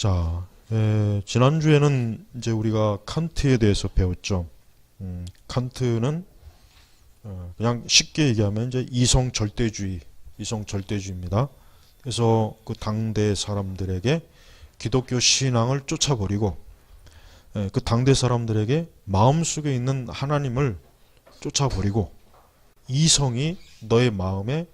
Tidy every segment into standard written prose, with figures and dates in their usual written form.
자, 지난주에는 이제 우리가 칸트에 대해서 배웠죠. 칸트는 그냥 쉽게 얘기하면 이제 이성 절대주의입니다. 그래서 그 당대 사람들에게 기독교 신앙을 쫓아버리고 그 당대 사람들에게 마음속에 있는 하나님을 쫓아버리고 이성이 너의 마음의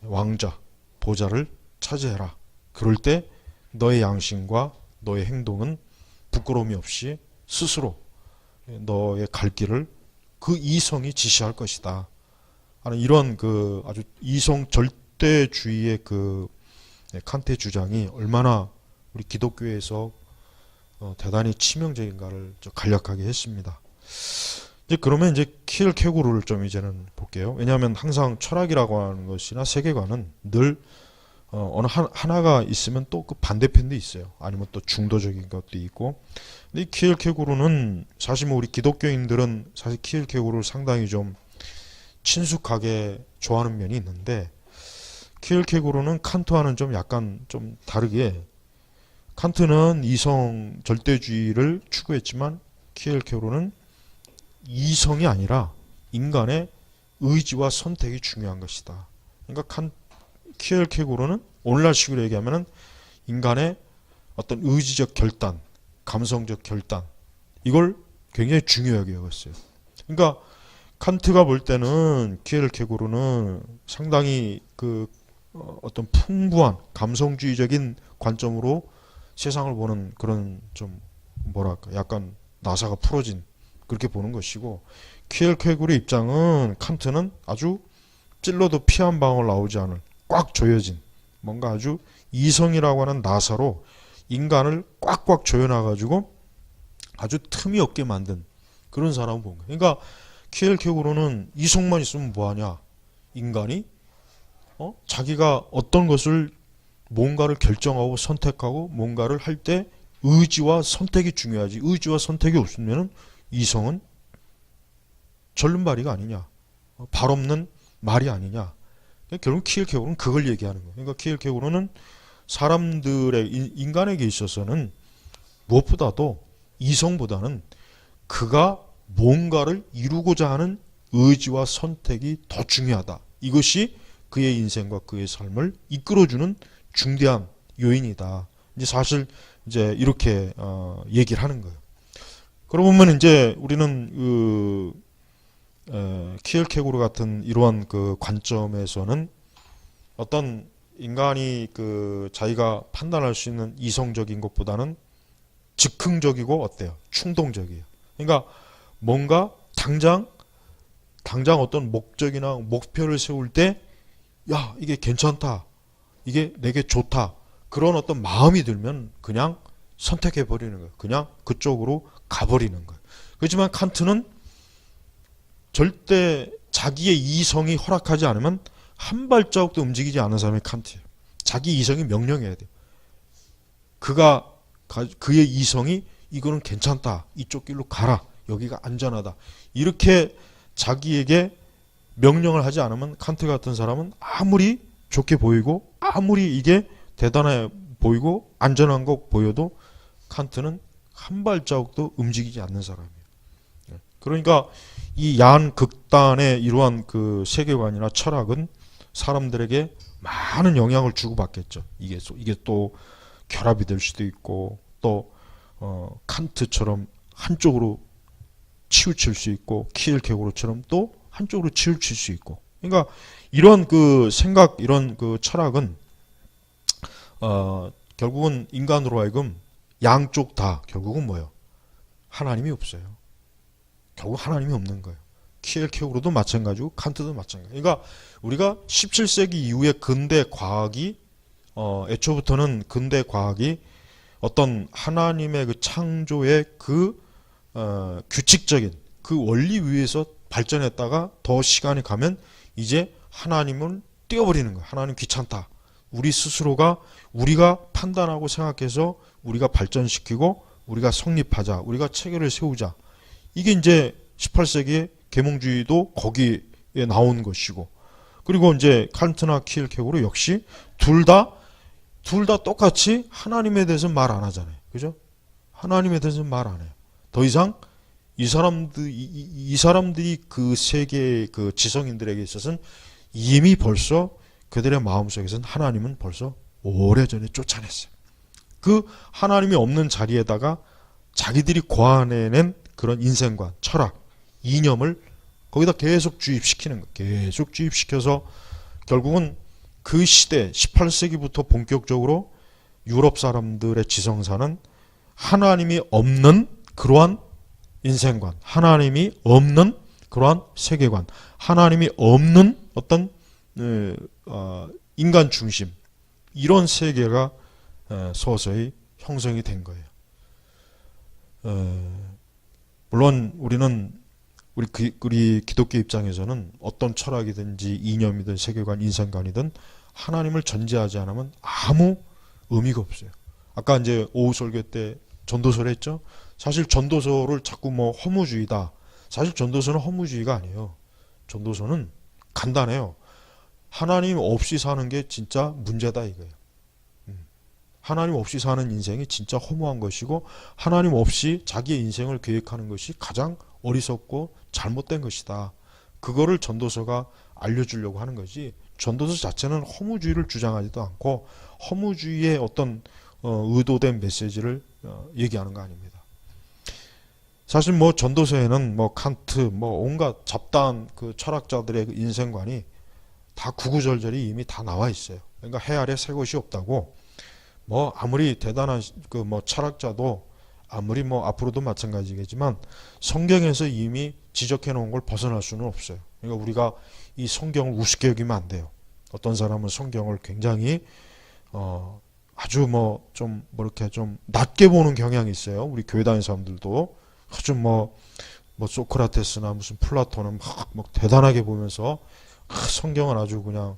왕자, 보좌를 차지해라. 그럴 때 너의 양심과 너의 행동은 부끄러움이 없이 스스로 너의 갈 길을 그 이성이 지시할 것이다. 하는 이런 그 아주 이성 절대주의의 그 칸트의 주장이 얼마나 우리 기독교에서 대단히 치명적인가를 간략하게 했습니다. 이제 그러면 이제 키엘케고르를 좀 이제는 볼게요. 왜냐하면 항상 철학이라고 하는 것이나 세계관은 늘 어느 하나가 있으면 또 그 반대편도 있어요. 아니면 또 중도적인 것도 있고. 근데 이 키엘케고르는 사실 뭐 우리 기독교인들은 사실 키엘케고르를 상당히 좀 친숙하게 좋아하는 면이 있는데, 키엘케고르는 칸트와는 좀 약간 좀 다르게, 칸트는 이성 절대주의를 추구했지만 키엘케고르는 이성이 아니라 인간의 의지와 선택이 중요한 것이다. 그러니까 키엘케고르는 오늘날 식으로 얘기하면은 인간의 어떤 의지적 결단, 감성적 결단, 이걸 굉장히 중요하게 여겼어요. 그러니까 칸트가 볼 때는 키엘케고르는 상당히 그 어떤 풍부한 감성주의적인 관점으로 세상을 보는 그런 좀 뭐랄까 약간 나사가 풀어진 그렇게 보는 것이고, 키엘케고르의 입장은 칸트는 아주 찔러도 피 한 방울 나오지 않을 꽉 조여진 뭔가 아주 이성이라고 하는 나사로 인간을 꽉꽉 조여놔가지고 아주 틈이 없게 만든 그런 사람을 본 거예요. 그러니까 키엘케고르는 이성만 있으면 뭐하냐, 인간이 자기가 어떤 것을 뭔가를 결정하고 선택하고 뭔가를 할 때 의지와 선택이 중요하지, 의지와 선택이 없으면 이성은 절름발이가 아니냐, 발 없는 말이 아니냐. 결국 키엘케고르는 그걸 얘기하는 거예요. 그러니까 키엘케고르는 사람들의 인간에게 있어서는 무엇보다도 이성보다는 그가 뭔가를 이루고자 하는 의지와 선택이 더 중요하다. 이것이 그의 인생과 그의 삶을 이끌어주는 중대한 요인이다. 이제 사실 이제 이렇게 얘기를 하는 거예요. 그러고 보면 이제 우리는 키엘케고르 같은 이러한 그 관점에서는 어떤 인간이 그 자기가 판단할 수 있는 이성적인 것보다는 즉흥적이고 어때요? 충동적이에요. 그러니까 뭔가 당장 어떤 목적이나 목표를 세울 때, 야, 이게 괜찮다, 이게 내게 좋다, 그런 어떤 마음이 들면 그냥 선택해 버리는 거예요. 그냥 그쪽으로 가버리는 거예요. 그렇지만 칸트는 절대 자기의 이성이 허락하지 않으면 한 발자국도 움직이지 않는 사람이 칸트예요. 자기 이성이 명령해야 돼요. 그의 이성이 이거는 괜찮다, 이쪽 길로 가라, 여기가 안전하다, 이렇게 자기에게 명령을 하지 않으면 칸트 같은 사람은 아무리 좋게 보이고 아무리 이게 대단해 보이고 안전한 거 보여도 칸트는 한 발자국도 움직이지 않는 사람이에요. 그러니까 이 야한 극단의 이러한 그 세계관이나 철학은 사람들에게 많은 영향을 주고받겠죠. 이게 또 결합이 될 수도 있고, 또 칸트처럼 한쪽으로 치우칠 수 있고, 키엘케고르처럼 또 한쪽으로 치우칠 수 있고. 그러니까 이런 그 생각, 이런 그 철학은 결국은 인간으로 하여금 양쪽 다 결국은 뭐예요? 하나님이 없어요. 결국 하나님이 없는 거예요. 키엘케고르도 마찬가지고 칸트도 마찬가지고. 그러니까 우리가 17세기 이후의 근대 과학이 애초부터는 근대 과학이 어떤 하나님의 그 창조의 그 규칙적인 그 원리 위에서 발전했다가 더 시간이 가면 이제 하나님을 띄워버리는 거예요. 하나님 귀찮다. 우리 스스로가 우리가 판단하고 생각해서 우리가 발전시키고 우리가 성립하자, 우리가 체계를 세우자. 이게 이제 18세기의 계몽주의도 거기에 나온 것이고, 그리고 이제 칸트나 키엘케고르 역시 둘 다 둘 다 똑같이 하나님에 대해서는 말 안 하잖아요. 그죠? 하나님에 대해서는 말 안 해요. 더 이상 이 사람들이 그 세계의 그 지성인들에게 있어서는 이미 벌써 그들의 마음속에서는 하나님은 벌써 오래전에 쫓아냈어요. 그 하나님이 없는 자리에다가 자기들이 고안해낸 그런 인생관, 철학, 이념을 거기다 계속 주입시키는 거예요. 계속 주입시켜서 결국은 그 시대 18세기부터 본격적으로 유럽 사람들의 지성사는 하나님이 없는 그러한 인생관, 하나님이 없는 그러한 세계관, 하나님이 없는 어떤 인간 중심, 이런 세계가 서서히 형성이 된 거예요. 물론 우리 기독교 입장에서는 어떤 철학이든지 이념이든 세계관, 인생관이든 하나님을 전제하지 않으면 아무 의미가 없어요. 아까 이제 오후 설교 때 전도서를 했죠. 사실 전도서를 자꾸 뭐 허무주의다. 사실 전도서는 허무주의가 아니에요. 전도서는 간단해요. 하나님 없이 사는 게 진짜 문제다 이거예요. 하나님 없이 사는 인생이 진짜 허무한 것이고 하나님 없이 자기의 인생을 계획하는 것이 가장 어리석고 잘못된 것이다. 그거를 전도서가 알려주려고 하는 거지. 전도서 자체는 허무주의를 주장하지도 않고 허무주의의 어떤 의도된 메시지를 얘기하는 거 아닙니다. 사실 뭐 전도서에는 뭐 칸트 뭐 온갖 잡다한 그 철학자들의 그 인생관이 다 구구절절히 이미 다 나와 있어요. 그러니까 해 아래 새 것이 없다고. 뭐 아무리 대단한 그 뭐 철학자도 아무리 뭐 앞으로도 마찬가지겠지만 성경에서 이미 지적해 놓은 걸 벗어날 수는 없어요. 그러니까 우리가 이 성경을 우습게 여기면 안 돼요. 어떤 사람은 성경을 굉장히 아주 뭐 좀 뭐 이렇게 좀 낮게 보는 경향이 있어요. 우리 교회 다니는 사람들도 아주 뭐 소크라테스나 무슨 플라톤은 막 대단하게 보면서 성경은 아주 그냥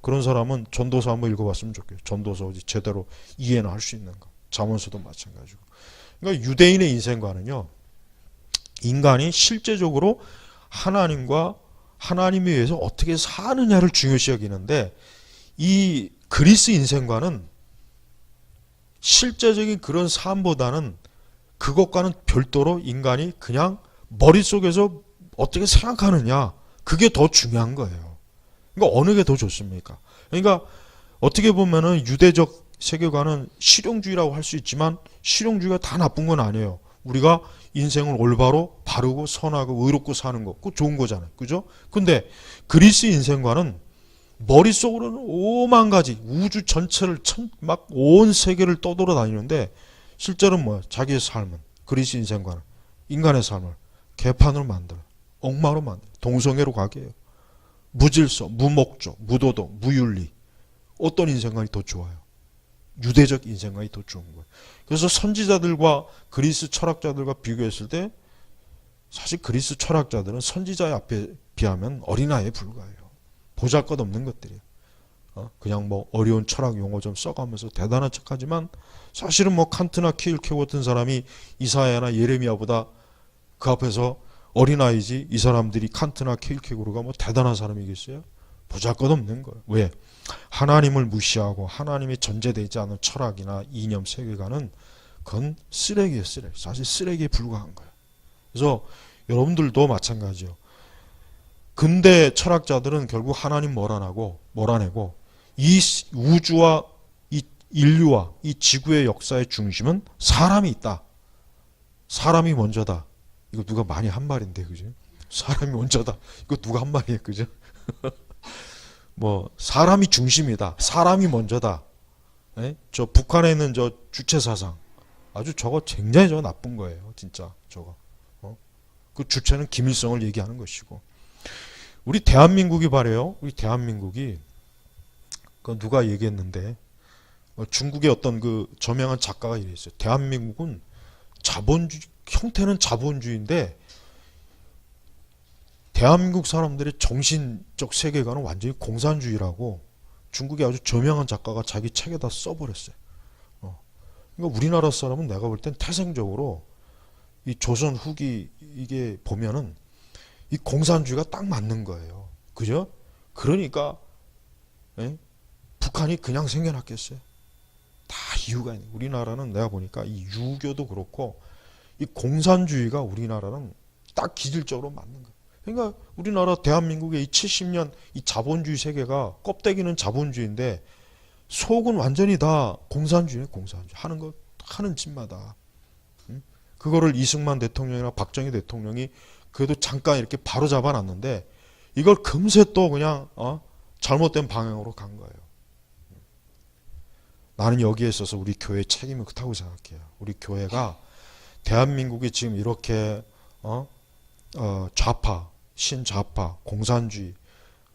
그런 사람은 전도서 한번 읽어봤으면 좋겠어요. 전도서 제대로 이해는 할 수 있는 거. 잠언서도 마찬가지고. 그러니까 유대인의 인생관은요, 인간이 실제적으로 하나님과 하나님에 의해서 어떻게 사느냐를 중요시 여기는데, 이 그리스 인생관은 실제적인 그런 삶보다는 그것과는 별도로 인간이 그냥 머릿속에서 어떻게 생각하느냐, 그게 더 중요한 거예요. 그러니까 어느 게 더 좋습니까? 그러니까 어떻게 보면은 유대적 세계관은 실용주의라고 할 수 있지만 실용주의가 다 나쁜 건 아니에요. 우리가 인생을 올바로 바르고 선하고 의롭고 사는 거, 그거 좋은 거잖아요. 그죠? 근데 그리스 인생관은 머릿속으로는 오만 가지 우주 전체를 막 온 세계를 떠돌아다니는데 실제로는 뭐야? 자기의 삶은, 그리스 인생관은 인간의 삶을 개판으로 만들어요. 엉망으로 만들어요. 동성애로 가게 해요. 무질서, 무목적, 무도덕, 무윤리. 어떤 인생관이 더 좋아요? 유대적 인생관이 더 좋은 거예요. 그래서 선지자들과 그리스 철학자들과 비교했을 때 사실 그리스 철학자들은 선지자의 앞에 비하면 어린아이에 불과해요. 보잘것없는 것들이에요. 그냥 뭐 어려운 철학 용어 좀 써가면서 대단한 척하지만 사실은 뭐 칸트나 키일케고 같은 사람이 이사야나 예레미야보다 그 앞에서 어린아이지, 이 사람들이 칸트나 키일케고르가 뭐 대단한 사람이겠어요? 보잘것없는 거예요. 왜? 하나님을 무시하고 하나님이 전제되지 않은 철학이나 이념, 세계관은 그건 쓰레기예요, 쓰레기. 사실 쓰레기에 불과한 거예요. 그래서 여러분들도 마찬가지예요. 근대 철학자들은 결국 하나님 몰아내고 이 우주와 이 인류와 이 지구의 역사의 중심은 사람이 있다. 사람이 먼저다. 이거 누가 많이 한 말인데, 그죠? 사람이 먼저다. 이거 누가 한 말이에요, 그죠? 뭐 사람이 중심이다. 사람이 먼저다. 에? 저 북한에 있는 저 주체 사상, 아주 저거 굉장히 저거 나쁜 거예요, 진짜 저거. 그 주체는 김일성을 얘기하는 것이고, 우리 대한민국이 말이에요. 우리 대한민국이 그 누가 얘기했는데 중국의 어떤 그 저명한 작가가 이랬어요. 대한민국은 자본주의 형태는 자본주의인데 대한민국 사람들의 정신적 세계관은 완전히 공산주의라고 중국의 아주 저명한 작가가 자기 책에다 써버렸어요. 그러니까 우리나라 사람은 내가 볼 땐 태생적으로 이 조선 후기 이게 보면은 이 공산주의가 딱 맞는 거예요. 그죠? 그러니까 북한이 그냥 생겨났겠어요. 이유가 있는. 우리나라는 내가 보니까 이 유교도 그렇고 이 공산주의가 우리나라는 딱 기질적으로 맞는 거예요. 그러니까 우리나라 대한민국의 이 70년 이 자본주의 세계가 껍데기는 자본주의인데 속은 완전히 다 공산주의네. 공산주의 하는 짓마다. 그거를 이승만 대통령이나 박정희 대통령이 그래도 잠깐 이렇게 바로 잡아놨는데 이걸 금세 또 그냥 잘못된 방향으로 간 거예요. 나는 여기에 있어서 우리 교회의 책임이 크다고 생각해요. 우리 교회가 대한민국이 지금 이렇게 좌파, 신좌파, 공산주의,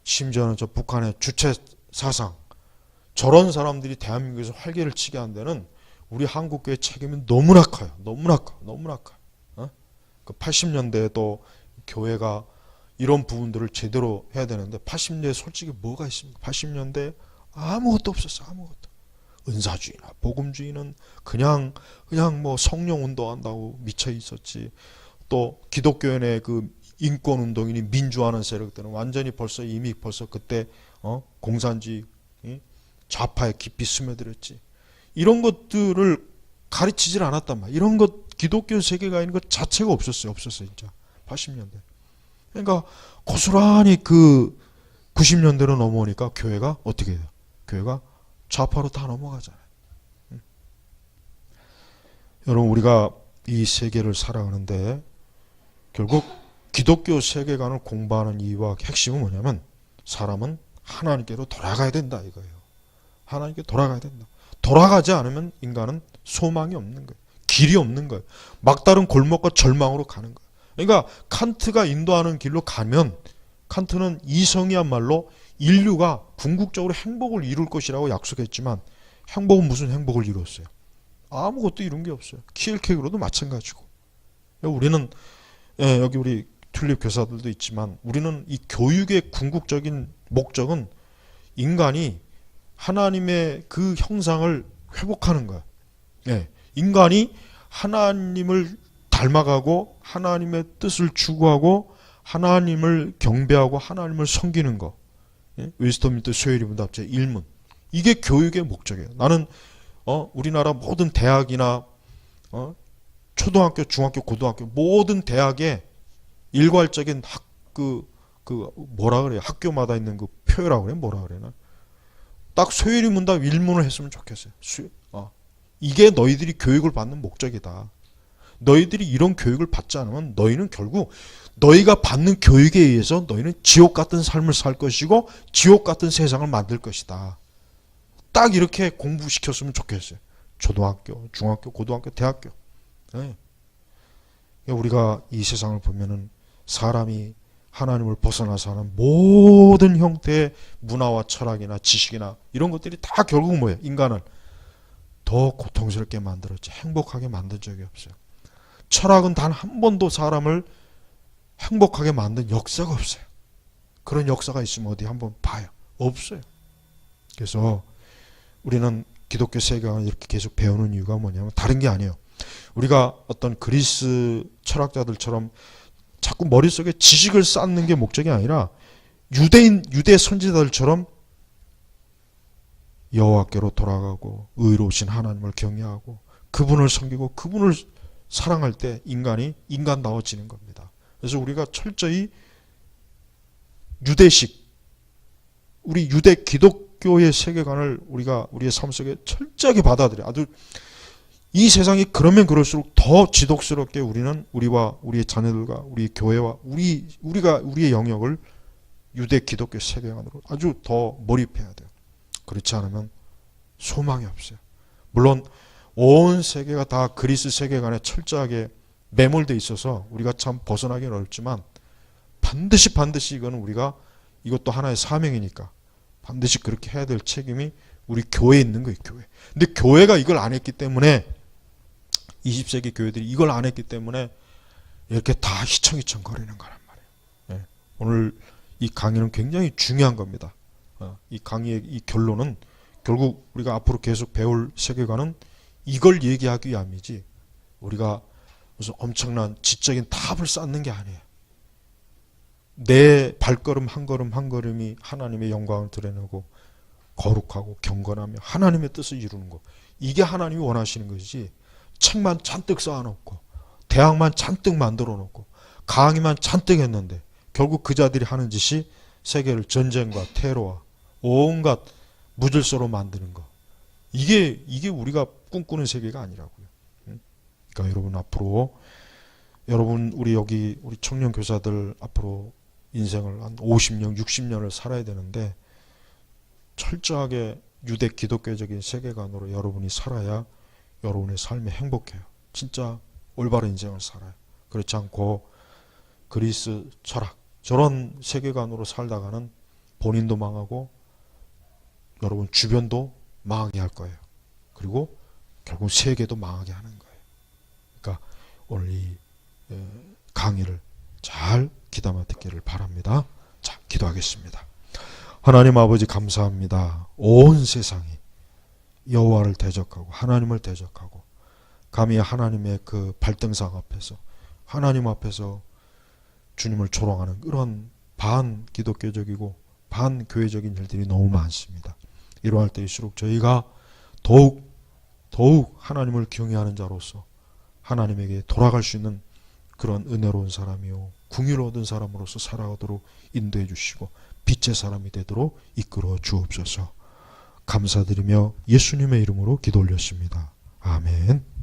심지어는 저 북한의 주체 사상, 저런 사람들이 대한민국에서 활개를 치게 한 데는 우리 한국교회 책임이 너무나 커요. 너무나 커. 너무나 커. 그 80년대에도 교회가 이런 부분들을 제대로 해야 되는데 80년대에 솔직히 뭐가 있습니까? 80년대에 아무것도 없었어. 아무것도. 은사주의나 복음주의는 그냥 뭐 성령 운동한다고 미쳐 있었지. 또 기독교인의 그 인권 운동이니 민주화하는 세력들은 완전히 이미 벌써 그때 공산주의 좌파에 깊이 스며들었지. 이런 것들을 가르치질 않았단 말이야. 이런 것 기독교 세계가 있는 것 자체가 없었어요. 진짜 80년대. 그러니까 고스란히 그 90년대로 넘어오니까 교회가 어떻게 해요? 교회가 좌파로 다 넘어가잖아요. 여러분 우리가 이 세계를 살아가는데 결국 기독교 세계관을 공부하는 이유와 핵심은 뭐냐면 사람은 하나님께로 돌아가야 된다 이거예요. 하나님께 돌아가야 된다. 돌아가지 않으면 인간은 소망이 없는 거예요. 길이 없는 거예요. 막다른 골목과 절망으로 가는 거예요. 그러니까 칸트가 인도하는 길로 가면 칸트는 이성이야말로 인류가 궁극적으로 행복을 이룰 것이라고 약속했지만 행복은 무슨 행복을 이뤘어요? 아무것도 이룬 게 없어요. 키엘케고르도 마찬가지고. 우리는 여기 우리 튤립 교사들도 있지만 우리는 이 교육의 궁극적인 목적은 인간이 하나님의 그 형상을 회복하는 거야. 인간이 하나님을 닮아가고 하나님의 뜻을 추구하고 하나님을 경배하고 하나님을 섬기는 거. 웨스터민스터 쇠리 문답 제1문. 이게 교육의 목적이에요. 나는 우리나라 모든 대학이나 초등학교, 중학교, 고등학교 모든 대학에 일괄적인 뭐라 그래요? 학교마다 있는 그 표라고 그래? 뭐라 그래나? 딱 쇠리 문답 1문을 했으면 좋겠어요. 이게 너희들이 교육을 받는 목적이다. 너희들이 이런 교육을 받지 않으면 너희는 결국 너희가 받는 교육에 의해서 너희는 지옥 같은 삶을 살 것이고 지옥 같은 세상을 만들 것이다. 딱 이렇게 공부시켰으면 좋겠어요. 초등학교, 중학교, 고등학교, 대학교. 우리가 이 세상을 보면은 사람이 하나님을 벗어나서 하는 모든 형태의 문화와 철학이나 지식이나 이런 것들이 다 결국 뭐예요? 인간을 더 고통스럽게 만들었지 행복하게 만든 적이 없어요. 철학은 단 한 번도 사람을 행복하게 만든 역사가 없어요. 그런 역사가 있으면 어디 한번 봐요. 없어요. 그래서 우리는 기독교 세계관을 이렇게 계속 배우는 이유가 뭐냐면 다른 게 아니에요. 우리가 어떤 그리스 철학자들처럼 자꾸 머릿속에 지식을 쌓는 게 목적이 아니라 유대 선지자들처럼 여호와께로 돌아가고 의로우신 하나님을 경외하고 그분을 섬기고 그분을 사랑할 때 인간이 인간다워지는 겁니다. 그래서 우리가 철저히 유대식 우리 유대 기독교의 세계관을 우리가 우리의 삶 속에 철저하게 받아들여. 아주 이 세상이 그러면 그럴수록 더 지독스럽게 우리는 우리와 우리의 자녀들과 우리 교회와 우리가 우리의 영역을 유대 기독교 세계관으로 아주 더 몰입해야 돼요. 그렇지 않으면 소망이 없어요. 물론 온 세계가 다 그리스 세계관에 철저하게 매몰되어 있어서 우리가 참 벗어나기는 어렵지만 반드시 이거는 우리가 이것도 하나의 사명이니까 반드시 그렇게 해야 될 책임이 우리 교회에 있는 거예요. 교회. 근데 교회가 이걸 안 했기 때문에 20세기 교회들이 이걸 안 했기 때문에 이렇게 다 희청희청 거리는 거란 말이에요. 오늘 이 강의는 굉장히 중요한 겁니다. 이 강의의 이 결론은 결국 우리가 앞으로 계속 배울 세계관은 이걸 얘기하기 위함이지 우리가 무슨 엄청난 지적인 탑을 쌓는 게 아니에요. 내 발걸음 한 걸음이 하나님의 영광을 드러내고 거룩하고 경건하며 하나님의 뜻을 이루는 것. 이게 하나님이 원하시는 것이지, 책만 잔뜩 쌓아놓고 대학만 잔뜩 만들어 놓고 강의만 잔뜩 했는데 결국 그 자들이 하는 짓이 세계를 전쟁과 테러와 온갖 무질서로 만드는 것. 이게 우리가 꿈꾸는 세계가 아니라고요. 그러니까 여러분, 앞으로 우리 청년 교사들 앞으로 인생을 한 50년, 60년을 살아야 되는데 철저하게 유대 기독교적인 세계관으로 여러분이 살아야 여러분의 삶이 행복해요. 진짜 올바른 인생을 살아요. 그렇지 않고 그리스 철학, 저런 세계관으로 살다가는 본인도 망하고 여러분 주변도 망하게 할 거예요. 그리고 결국 세계도 망하게 하는 거예요. 그러니까 오늘 이 강의를 잘 귀담아 듣기를 바랍니다. 자, 기도하겠습니다. 하나님 아버지, 감사합니다. 온 세상이 여호와를 대적하고 하나님을 대적하고 감히 하나님의 그 발등상 앞에서, 하나님 앞에서 주님을 조롱하는 그런 반기독교적이고 반교회적인 일들이 너무 많습니다. 이러할 때일수록 저희가 더욱 하나님을 경외하는 자로서 하나님에게 돌아갈 수 있는 그런 은혜로운 사람이요 궁유를 얻은 사람으로서 살아가도록 인도해 주시고 빛의 사람이 되도록 이끌어 주옵소서. 감사드리며 예수님의 이름으로 기도 올렸습니다. 아멘.